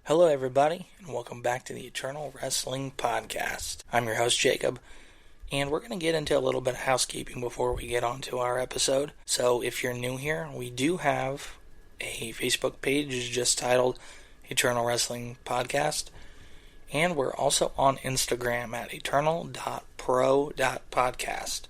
Hello everybody, and welcome back to the Eternal Wrestling Podcast. I'm your host Jacob, and we're going to get into a little bit of housekeeping before we get on to our episode. So if you're new here, we do have a Facebook page just titled Eternal Wrestling Podcast, and we're also on Instagram at eternal.pro.podcast.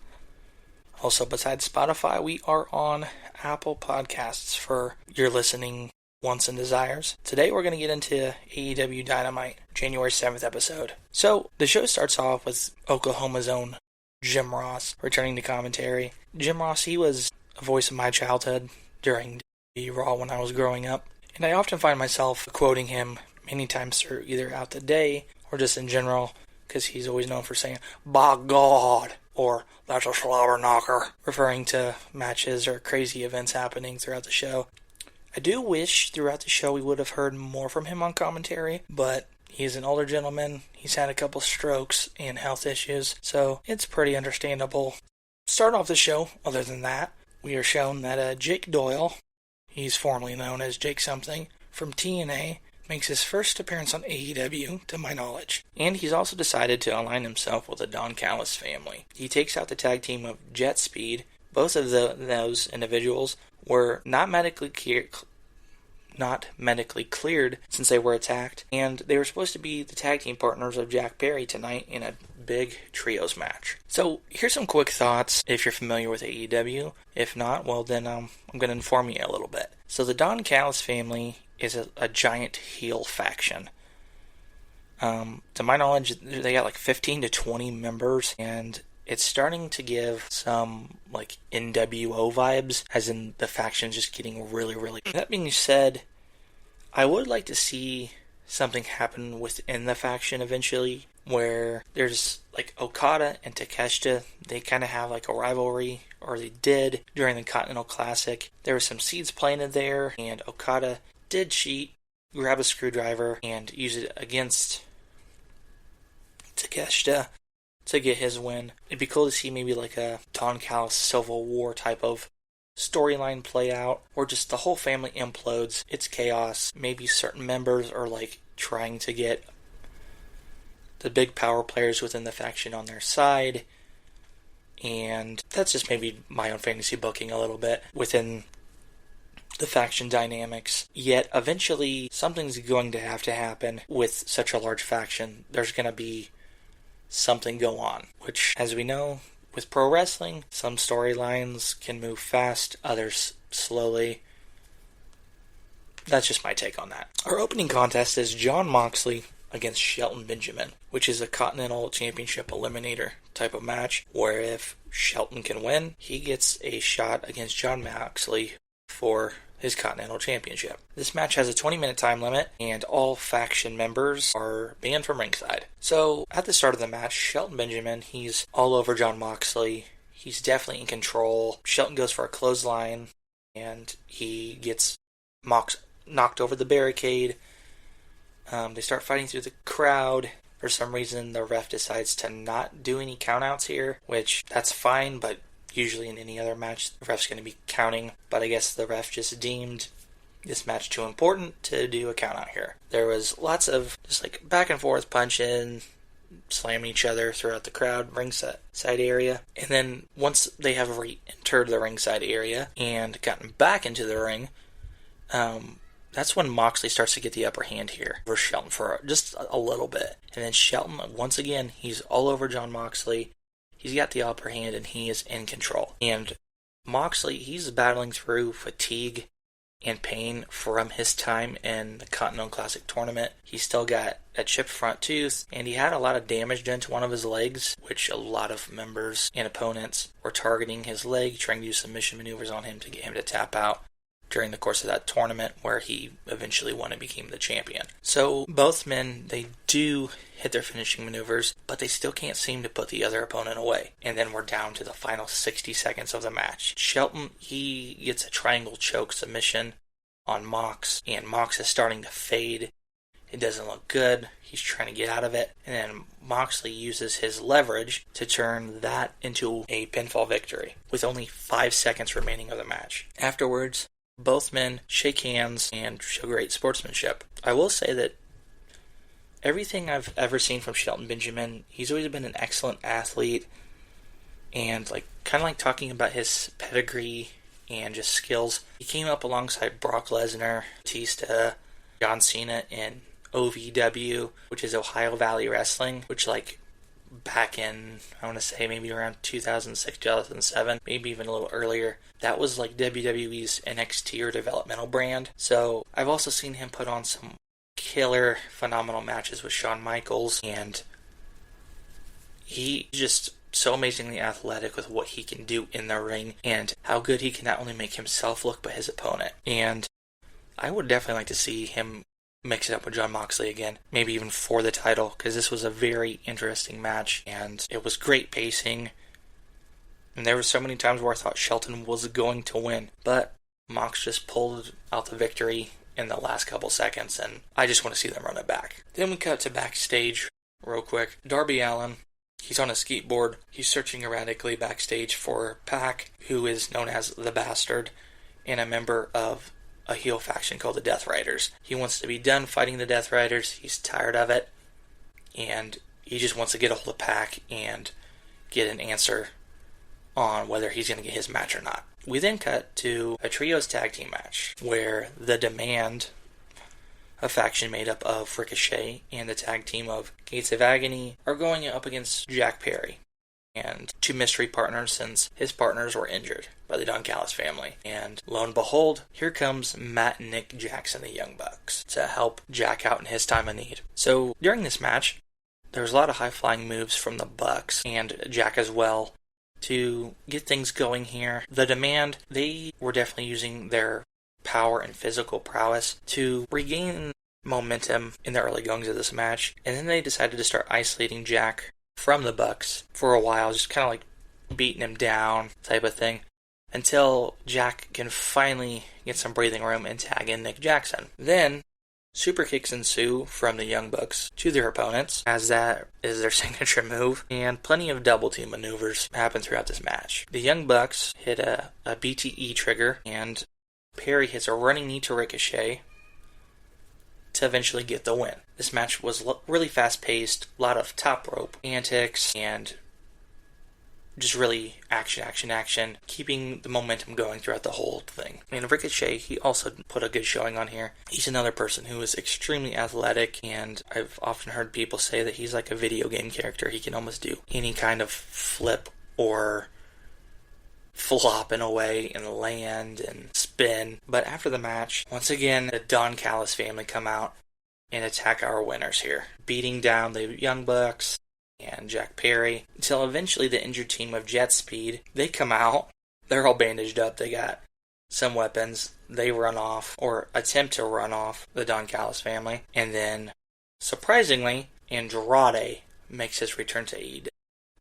Also, besides Spotify, we are on Apple Podcasts for your listening wants and desires. Today we're going to get into AEW DYnamite Jan.7th episode. So the show starts off with Oklahoma's own Jim Ross returning to commentary. Jim Ross, he was a voice of my childhood during WWE Raw when I was growing up, and I often find myself quoting him many times through either out the day or just in general, because he's always known for saying, "By God," or "That's a slobber knocker," referring to matches or crazy events happening throughout the show. I do wish throughout the show we would have heard more from him on commentary, but he's an older gentleman, he's had a couple strokes and health issues, so it's pretty understandable. Start off the show, other than that, we are shown that Jake Doyle, he's formerly known as Jake Something, from TNA, makes his first appearance on AEW, to my knowledge. And he's also decided to align himself with the Don Callis family. He takes out the tag team of Jet Speed. Both of those individuals were not medically cleared since they were attacked, and they were supposed to be the tag team partners of Jack Perry tonight in a big trios match. So here's some quick thoughts if you're familiar with AEW. If not, well then I'm going to inform you a little bit. So the Don Callis family is a giant heel faction. To my knowledge, they got like 15 to 20 members, and it's starting to give some like NWO vibes, as in the faction's just getting really. That being said, I would like to see something happen within the faction eventually, where there's like Okada and Takeshita, they kind of have like a rivalry, or they did during the Continental Classic. There were some seeds planted there, and Okada did cheat, grab a screwdriver, and use it against Takeshita to get his win. It'd be cool to see maybe like a Don Callis Civil War type of storyline play out, or just the whole family implodes. It's chaos. Maybe certain members are like trying to get the big power players within the faction on their side, and that's just maybe my own fantasy booking a little bit within the faction dynamics. Yet eventually something's going to happen with such a large faction. There's going to be something go on, which, as we know, with pro wrestling, some storylines can move fast, others slowly. That's just my take on that. Our opening contest is Jon Moxley against Shelton Benjamin, which is a Continental Championship eliminator type of match, where if Shelton can win, he gets a shot against Jon Moxley for his Continental Championship. This match has a 20-minute time limit, and all faction members are banned from ringside. So, at the start of the match, Shelton Benjamin, he's all over Jon Moxley. He's definitely in control. Shelton goes for a clothesline, and he gets knocked over the barricade. They start fighting through the crowd. For some reason, the ref decides to not do any countouts here, which, that's fine, but usually in any other match, the ref's going to be counting, but I guess the ref just deemed this match too important to do a count out here. There was lots of just like back and forth punching, slamming each other throughout the crowd, ringside area, and then once they have re-entered the ringside area and gotten back into the ring, that's when Moxley starts to get the upper hand here over Shelton for just a little bit. And then Shelton, once again, he's all over Jon Moxley. He's got the upper hand, and he is in control. And Moxley, he's battling through fatigue and pain from his time in the Continental Classic tournament. He's still got a chipped front tooth, and he had a lot of damage done to one of his legs, which a lot of members and opponents were targeting his leg, trying to do submission maneuvers on him to get him to tap out during the course of that tournament, where he eventually won and became the champion. So both men, they do hit their finishing maneuvers, but they still can't seem to put the other opponent away. And then we're down to the final 60 seconds of the match. Shelton, he gets a triangle choke submission on Mox, and Mox is starting to fade. It doesn't look good. He's trying to get out of it. And then Moxley uses his leverage to turn that into a pinfall victory, with only 5 seconds remaining of the match. Afterwards, both men shake hands and show great sportsmanship. I will say that everything I've ever seen from Shelton Benjamin, he's always been an excellent athlete, and kind of like talking about his pedigree and just skills. He came up alongside Brock Lesnar, Batista, John Cena in OVW, which is Ohio Valley Wrestling, which back in, I want to say maybe around 2006, 2007, maybe even a little earlier, that was WWE's NXT or developmental brand. So I've also seen him put on some killer, phenomenal matches with Shawn Michaels, and he's just so amazingly athletic with what he can do in the ring and how good he can not only make himself look but his opponent. And I would definitely like to see him mix it up with Jon Moxley again, maybe even for the title, because this was a very interesting match and it was great pacing. And there were so many times where I thought Shelton was going to win, but Mox just pulled out the victory in the last couple seconds, and I just want to see them run it back. Then we cut to backstage real quick. Darby Allin, he's on a skateboard. He's searching erratically backstage for Pac, who is known as the Bastard, and a member of a heel faction called the Death Riders. He wants to be done fighting the Death Riders. He's tired of it, and he just wants to get a hold of Pac and get an answer on whether he's going to get his match or not. We then cut to a trios tag team match where the Demand, a faction made up of Ricochet and the tag team of Gates of Agony, are going up against Jack Perry and two mystery partners, since his partners were injured by the Don Callis family. And lo and behold, here comes Matt and Nick Jackson, the Young Bucks, to help Jack out in his time of need. So during this match, there was a lot of high-flying moves from the Bucks and Jack as well to get things going here. The Demand, they were definitely using their power and physical prowess to regain momentum in the early goings of this match, and then they decided to start isolating Jack from the Bucks for a while, just kind of beating him down type of thing, until Jack can finally get some breathing room and tag in Nick Jackson. Then super kicks ensue from the Young Bucks to their opponents, as that is their signature move, and plenty of double team maneuvers happen throughout this match. The Young Bucks hit a BTE trigger, and Perry hits a running knee to Ricochet to eventually get the win. This match was really fast-paced, a lot of top rope antics, and just really action, keeping the momentum going throughout the whole thing. And Ricochet, he also put a good showing on here. He's another person who is extremely athletic, and I've often heard people say that he's like a video game character. He can almost do any kind of flip or flop in a way and land and spin. But after the match, once again, the Don Callis family come out and attack our winners here, beating down the Young Bucks and Jack Perry, until eventually the injured team of Jet Speed, they come out. They're all bandaged up. They got some weapons. They run off, or attempt to run off, the Don Callis family. And then, surprisingly, Andrade makes his return to AEW.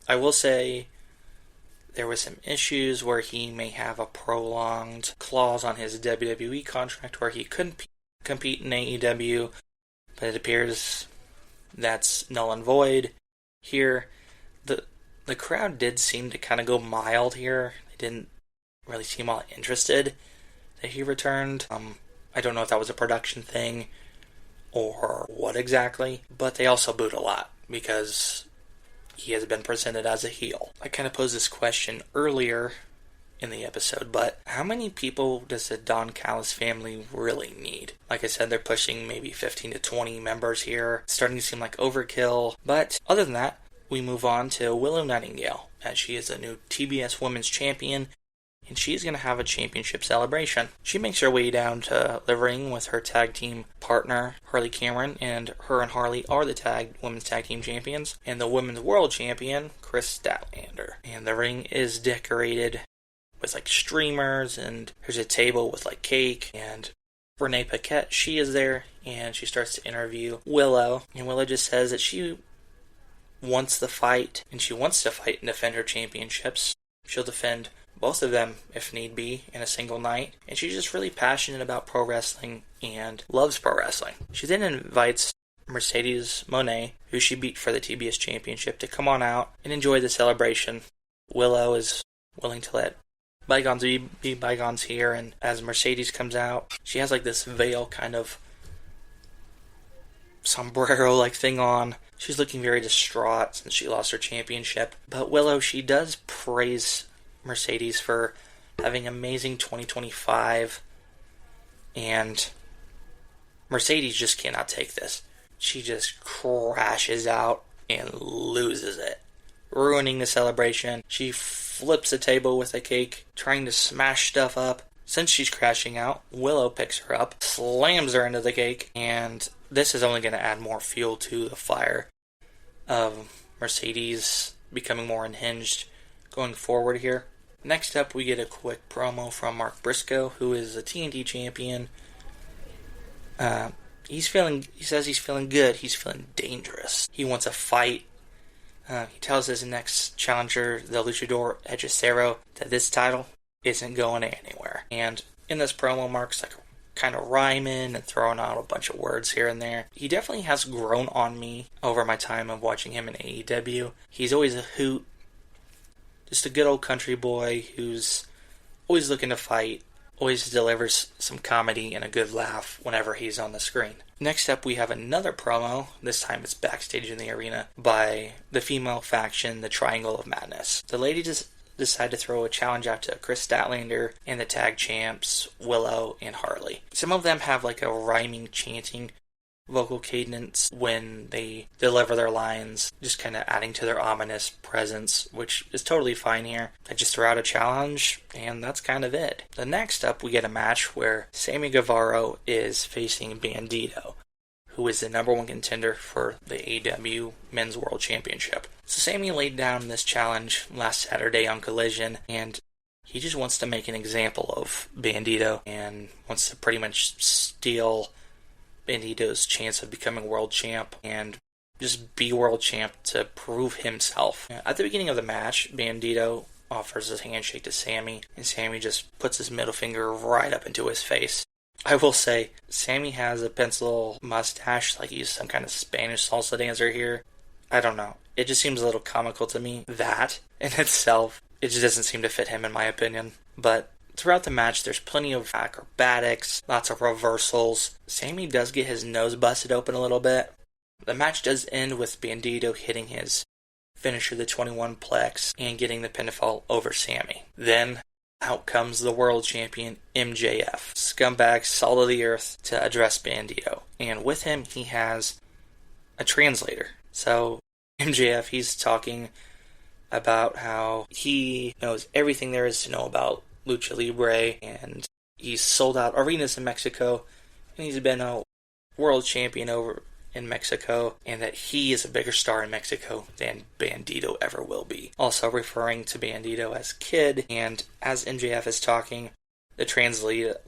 I will say there was some issues where he may have a prolonged clause on his WWE contract where he couldn't compete in AEW, but it appears that's null and void. Here, the crowd did seem to kind of go mild here. They didn't really seem all interested that he returned. I don't know if that was a production thing or what exactly, but they also booed a lot because he has been presented as a heel. I kind of posed this question earlier in the episode, but how many people does the Don Callis family really need? Like I said, they're pushing maybe 15 to 20 members here. It's starting to seem like overkill, but other than that, we move on to Willow Nightingale, as she is the new TBS Women's Champion, and she's going to have a championship celebration. She makes her way down to the ring with her tag team partner, Harley Cameron, and her and Harley are the women's tag team champions, and the women's world champion, Chris Statlander. And the ring is decorated with streamers, and there's a table with cake, and Renee Paquette, she is there, and she starts to interview Willow, and Willow just says that she wants the fight, and she wants to fight and defend her championships. She'll defend both of them if need be in a single night, and she's just really passionate about pro wrestling and loves pro wrestling. She then invites Mercedes Moné, who she beat for the TBS championship, to come on out and enjoy the celebration. Willow is willing to let bygones be bygones here, and as Mercedes comes out, she has this veil kind of sombrero-like thing on. She's looking very distraught since she lost her championship. But Willow, she does praise Mercedes for having an amazing 2025. And Mercedes just cannot take this. She just crashes out and loses it, ruining the celebration. She flips a table with a cake, trying to smash stuff up. Since she's crashing out, Willow picks her up, slams her into the cake, and this is only going to add more fuel to the fire of Mercedes becoming more unhinged going forward here. Next up, we get a quick promo from Mark Briscoe, who is a TNT champion. He says he's feeling good. He's feeling dangerous. He wants a fight. He tells his next challenger, the luchador Hechicero, that this title isn't going anywhere. And in this promo, Mark's like kind of rhyming and throwing out a bunch of words here and there. He definitely has grown on me over my time of watching him in AEW. He's always a hoot. Just a good old country boy who's always looking to fight. Always delivers some comedy and a good laugh whenever he's on the screen. Next up, we have another promo. This time it's backstage in the arena by the female faction, the Triangle of Madness. The ladies decide to throw a challenge out to Chris Statlander and the tag champs, Willow and Harley. Some of them have like a rhyming, chanting vocal cadence when they deliver their lines, just kind of adding to their ominous presence, which is totally fine here. They just throw out a challenge, and that's kind of it. The next up, we get a match where Sammy Guevara is facing Bandito, who is the number one contender for the AEW Men's World Championship. So Sammy laid down this challenge last Saturday on Collision, and he just wants to make an example of Bandito and wants to pretty much steal Bandito's chance of becoming world champ and just be world champ to prove himself. At the beginning of the match, Bandito offers his handshake to Sammy, and Sammy just puts his middle finger right up into his face. I will say, Sammy has a pencil mustache like he's some kind of Spanish salsa dancer here. I don't know. It just seems a little comical to me. That, in itself, it just doesn't seem to fit him in my opinion. But throughout the match, there's plenty of acrobatics, lots of reversals. Sammy does get his nose busted open a little bit. The match does end with Bandito hitting his finisher, the 21 plex, and getting the pinfall over Sammy. Then, out comes the world champion, MJF. Scumbag, salt of the earth, to address Bandito. And with him, he has a translator. So, MJF, he's talking about how he knows everything there is to know about Lucha Libre, and he's sold out arenas in Mexico, and he's been a world champion over in Mexico, and that he is a bigger star in Mexico than Bandito ever will be. Also referring to Bandito as Kid, and as MJF is talking, the translator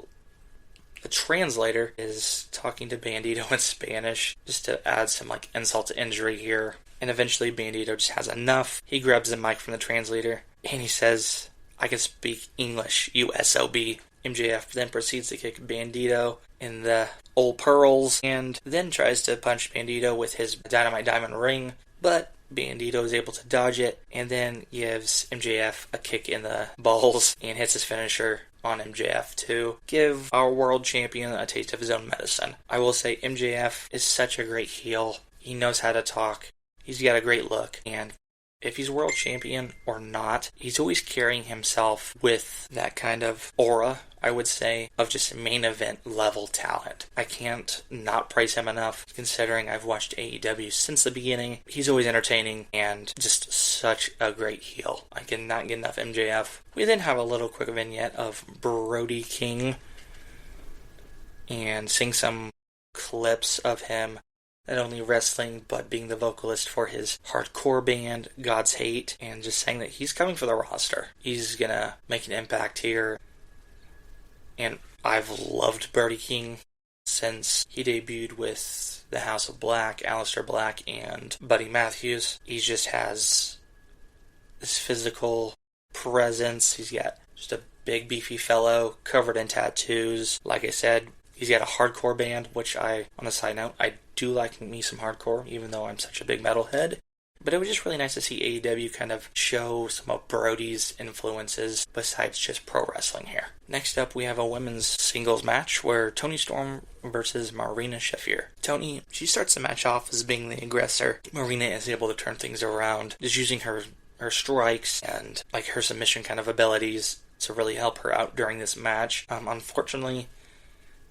is talking to Bandito in Spanish, just to add some like insult to injury here. And eventually Bandito just has enough. He grabs the mic from the translator, and he says, "I can speak English, you SOB." MJF then proceeds to kick Bandito in the old pearls, and then tries to punch Bandito with his Dynamite Diamond ring, but Bandito is able to dodge it, and then gives MJF a kick in the balls, and hits his finisher on MJF to give our world champion a taste of his own medicine. I will say MJF is such a great heel. He knows how to talk. He's got a great look, and if he's world champion or not, he's always carrying himself with that kind of aura, I would say, of just main event level talent. I can't not praise him enough, considering I've watched AEW since the beginning. He's always entertaining and just such a great heel. I cannot get enough MJF. We then have a little quick vignette of Brody King and seeing some clips of him not only wrestling, but being the vocalist for his hardcore band, God's Hate, and just saying that he's coming for the roster. He's gonna make an impact here. And I've loved Brody King since he debuted with the House of Black, Aleister Black, and Buddy Matthews. He just has this physical presence. He's got just a big, beefy fellow covered in tattoos. Like I said, he's got a hardcore band, which on a side note, I do like me some hardcore, even though I'm such a big metalhead. But it was just really nice to see AEW kind of show some of Brody's influences besides just pro wrestling here. Next up, we have a women's singles match where Toni Storm versus Marina Shafir. Toni, she starts the match off as being the aggressor. Marina is able to turn things around, just using her strikes and like her submission kind of abilities to really help her out during this match. Unfortunately,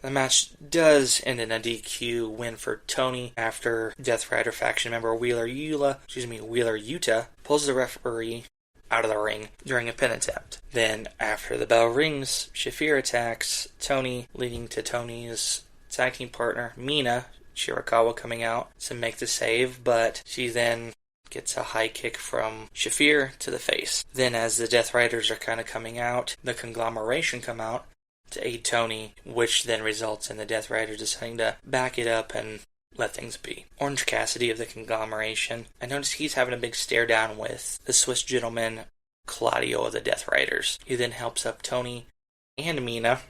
the match does end in a DQ win for Toni after Death Rider faction member Wheeler Yuta pulls the referee out of the ring during a pin attempt. Then, after the bell rings, Shafir attacks Toni, leading to Toni's tag team partner Mina Shirakawa coming out to make the save, but she then gets a high kick from Shafir to the face. Then, as the Death Riders are kind of coming out, the conglomeration come out to aid Toni, which then results in the Death Riders deciding to back it up and let things be. Orange Cassidy of the conglomeration, I noticed he's having a big stare down with the Swiss gentleman Claudio of the Death Riders. He then helps up Toni and Mina,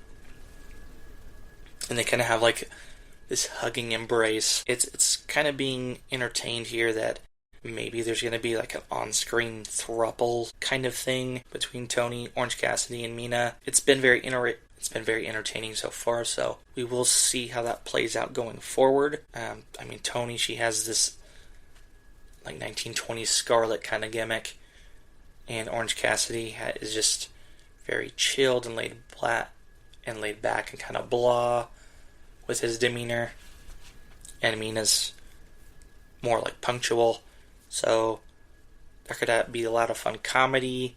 and they kind of have like this hugging embrace. It's kind of being entertained here that maybe there's going to be like an on-screen throuple kind of thing between Toni, Orange Cassidy, and Mina. It's been very entertaining so far, so we will see how that plays out going forward. Toni, she has this like 1920s Scarlet kind of gimmick, and Orange Cassidy is just very chilled and laid back and kind of blah with his demeanor, and Mina's more like punctual. So there could be a lot of fun comedy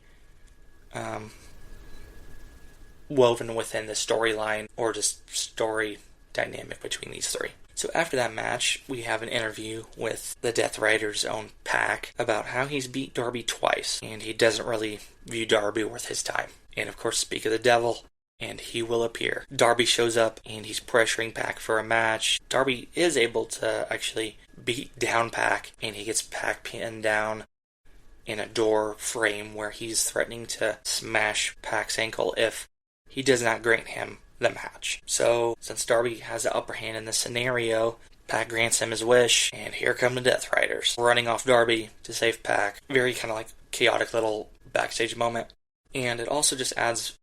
woven within the storyline or just story dynamic between these three. So after that match, we have an interview with the Death Riders' own Pac about how he's beat Darby twice, and he doesn't really view Darby worth his time. And of course, speak of the devil, and he will appear. Darby shows up, and he's pressuring Pac for a match. Darby is able to actually beat down Pac, and he gets Pac pinned down in a door frame where he's threatening to smash Pac's ankle if he does not grant him the match. So, since Darby has the upper hand in this scenario, Pac grants him his wish, and here come the Death Riders, running off Darby to save Pac. Very kind of like chaotic little backstage moment. And it also just adds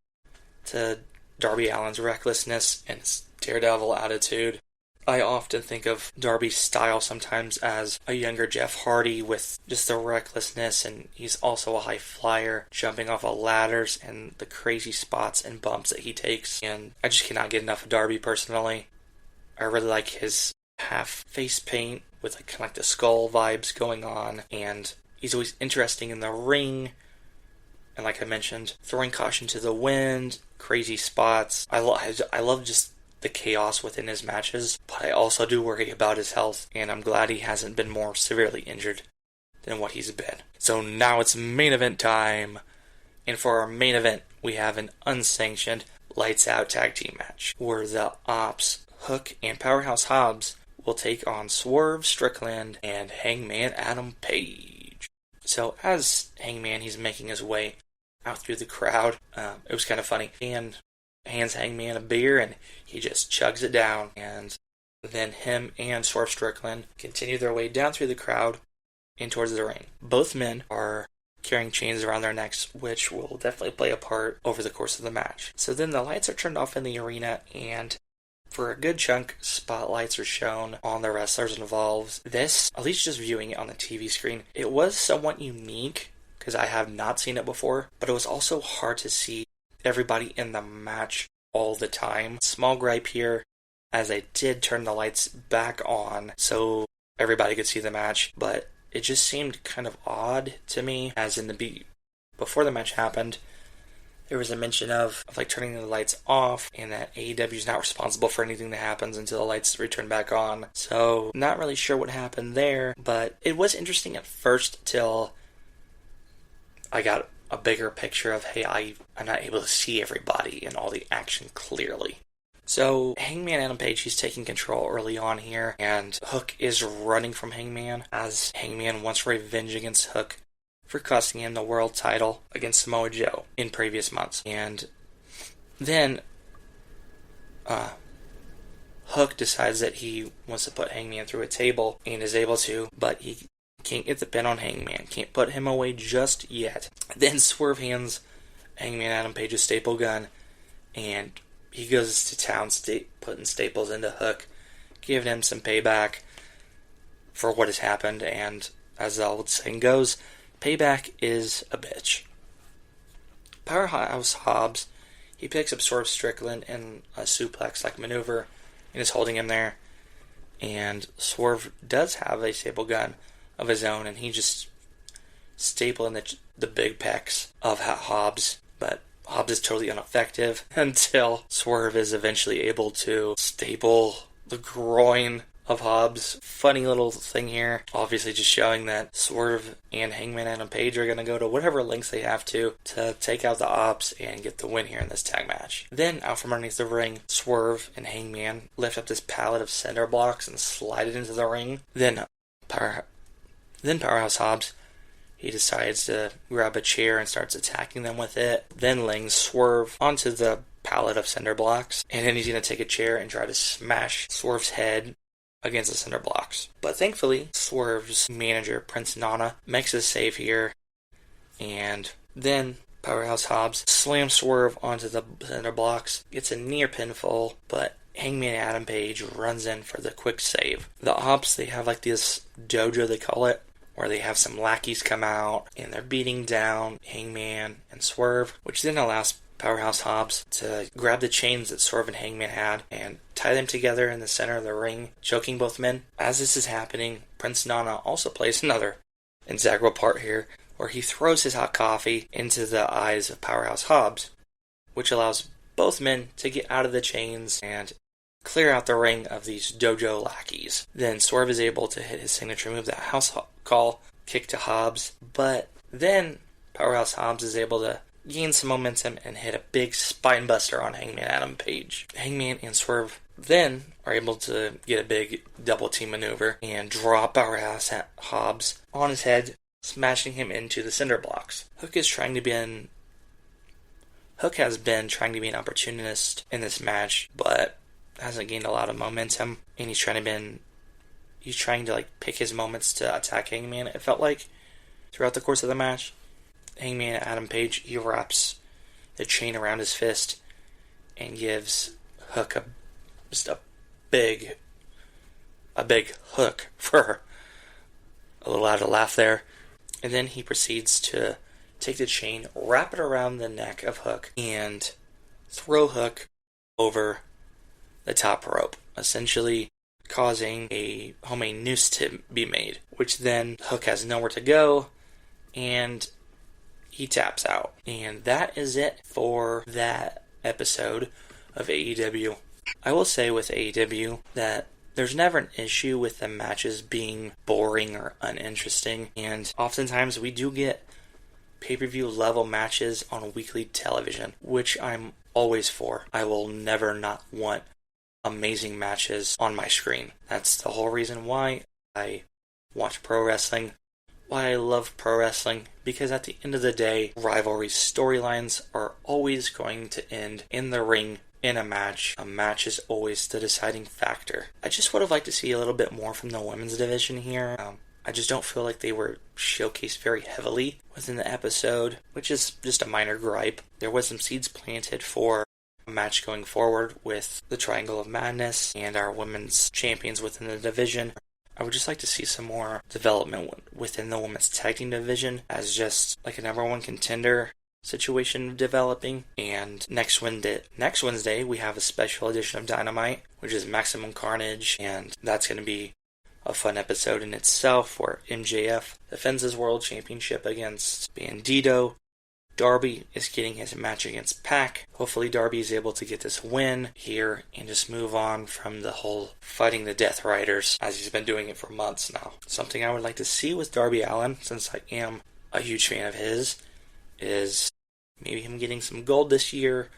to Darby Allin's recklessness and his daredevil attitude. I often think of Darby's style sometimes as a younger Jeff Hardy with just the recklessness, and he's also a high flyer, jumping off of ladders and the crazy spots and bumps that he takes. And I just cannot get enough of Darby personally. I really like his half face paint with kind of like the skull vibes going on, and he's always interesting in the ring. And like I mentioned, throwing caution to the wind, crazy spots. I love just the chaos within his matches, but I also do worry about his health, and I'm glad he hasn't been more severely injured than what he's been. So now it's main event time, and for our main event, we have an unsanctioned lights out tag team match, where the Ops, Hook, and Powerhouse Hobbs will take on Swerve Strickland and Hangman Adam Page. So as Hangman, he's making his way out through the crowd. It was kind of funny, and hands Hangman a beer, and he just chugs it down. And then him and Swerve Strickland continue their way down through the crowd and towards the ring. Both men are carrying chains around their necks, which will definitely play a part over the course of the match. So then the lights are turned off in the arena, and for a good chunk, spotlights are shown on the wrestlers involved. This, at least just viewing it on the TV screen, it was somewhat unique because I have not seen it before, but it was also hard to see everybody in the match all the time. Small gripe here, as I did turn the lights back on so everybody could see the match, but it just seemed kind of odd to me, as in before the match happened, there was a mention of like turning the lights off, and that AEW is not responsible for anything that happens until the lights return back on. So, not really sure what happened there, but it was interesting at first till I got a bigger picture of, hey, I'm not able to see everybody and all the action clearly. So, Hangman Adam Page, he's taking control early on here, and Hook is running from Hangman, as Hangman wants revenge against Hook for costing him the world title against Samoa Joe in previous months. And then Hook decides that he wants to put Hangman through a table, and is able to, but he Can't get the pin on Hangman. Can't put him away just yet. Then Swerve hands Hangman Adam Page a staple gun, and he goes to town putting staples into Hook, giving him some payback for what has happened, and as the old saying goes, payback is a bitch. Powerhouse Hobbs, he picks up Swerve Strickland in a suplex-like maneuver and is holding him there. And Swerve does have a staple gun of his own, and he just stapling the big pecs of Hobbs. But Hobbs is totally ineffective until Swerve is eventually able to staple the groin of Hobbs. Funny little thing here, obviously just showing that Swerve and Hangman Adam Page are going to go to whatever lengths they have to take out the Ops and get the win here in this tag match. Then out from underneath the ring, Swerve and Hangman lift up this pallet of cinder blocks and slide it into the ring. Then Powerhouse Hobbs, he decides to grab a chair and starts attacking them with it. Then lings Swerve onto the pallet of cinder blocks, and then he's going to take a chair and try to smash Swerve's head against the cinder blocks. But thankfully, Swerve's manager, Prince Nana, makes a save here, and then Powerhouse Hobbs slams Swerve onto the cinder blocks, gets a near pinfall, but Hangman Adam Page runs in for the quick save. The Ops, they have like this dojo, they call it, where they have some lackeys come out, and they're beating down Hangman and Swerve, which then allows Powerhouse Hobbs to grab the chains that Swerve and Hangman had and tie them together in the center of the ring, choking both men. As this is happening, Prince Nana also plays another integral part here, where he throws his hot coffee into the eyes of Powerhouse Hobbs, which allows both men to get out of the chains and clear out the ring of these dojo lackeys. Then Swerve is able to hit his signature move, that house call kick to Hobbs, but then Powerhouse Hobbs is able to gain some momentum and hit a big spine buster on Hangman Adam Page. Hangman and Swerve then are able to get a big double team maneuver and drop Powerhouse Hobbs on his head, smashing him into the cinder blocks. Hook has been trying to be an opportunist in this match, but hasn't gained a lot of momentum, and he's trying to like pick his moments to attack Hangman, it felt like, throughout the course of the match. Hangman Adam Page, he wraps the chain around his fist and gives Hook a big hook for a little out of laugh there. And then he proceeds to take the chain, wrap it around the neck of Hook, and throw Hook over the top rope, essentially causing a homemade noose to be made, which then Hook has nowhere to go, and he taps out. And that is it for that episode of AEW. I will say with AEW that there's never an issue with the matches being boring or uninteresting, and oftentimes we do get pay-per-view level matches on weekly television, which I'm always for. I will never not want amazing matches on my screen. That's the whole reason why I watch pro wrestling, why I love pro wrestling, because at the end of the day, rivalry storylines are always going to end in the ring in a match. A match is always the deciding factor. I just would have liked to see a little bit more from the women's division here. I just don't feel like they were showcased very heavily within the episode, which is just a minor gripe. There was some seeds planted for a match going forward with the Triangle of Madness and our women's champions within the division. I would just like to see some more development within the women's tag team division as just like a number one contender situation developing. And next Wednesday we have a special edition of Dynamite, which is Maximum Carnage, and that's going to be a fun episode in itself, where MJF defends his world championship against Bandito. Darby is getting his match against Pac. Hopefully Darby is able to get this win here and just move on from the whole fighting the Death Riders, as he's been doing it for months now. Something I would like to see with Darby Allin, since I am a huge fan of his, is maybe him getting some gold this year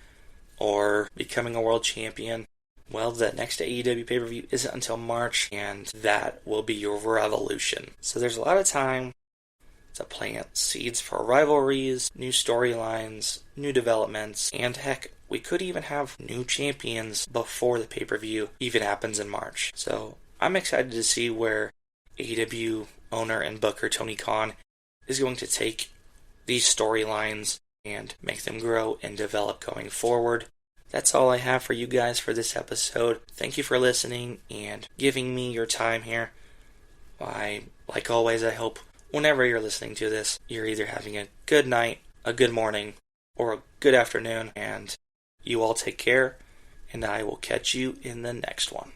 or becoming a world champion. Well, the next AEW pay-per-view isn't until March, and that will be your Revolution. So there's a lot of time to plant seeds for rivalries, new storylines, new developments, and heck, we could even have new champions before the pay-per-view even happens in March. So I'm excited to see where AEW owner and booker Tony Khan is going to take these storylines and make them grow and develop going forward. That's all I have for you guys for this episode. Thank you for listening and giving me your time here. Like always, I hope whenever you're listening to this, you're either having a good night, a good morning, or a good afternoon, and you all take care, and I will catch you in the next one.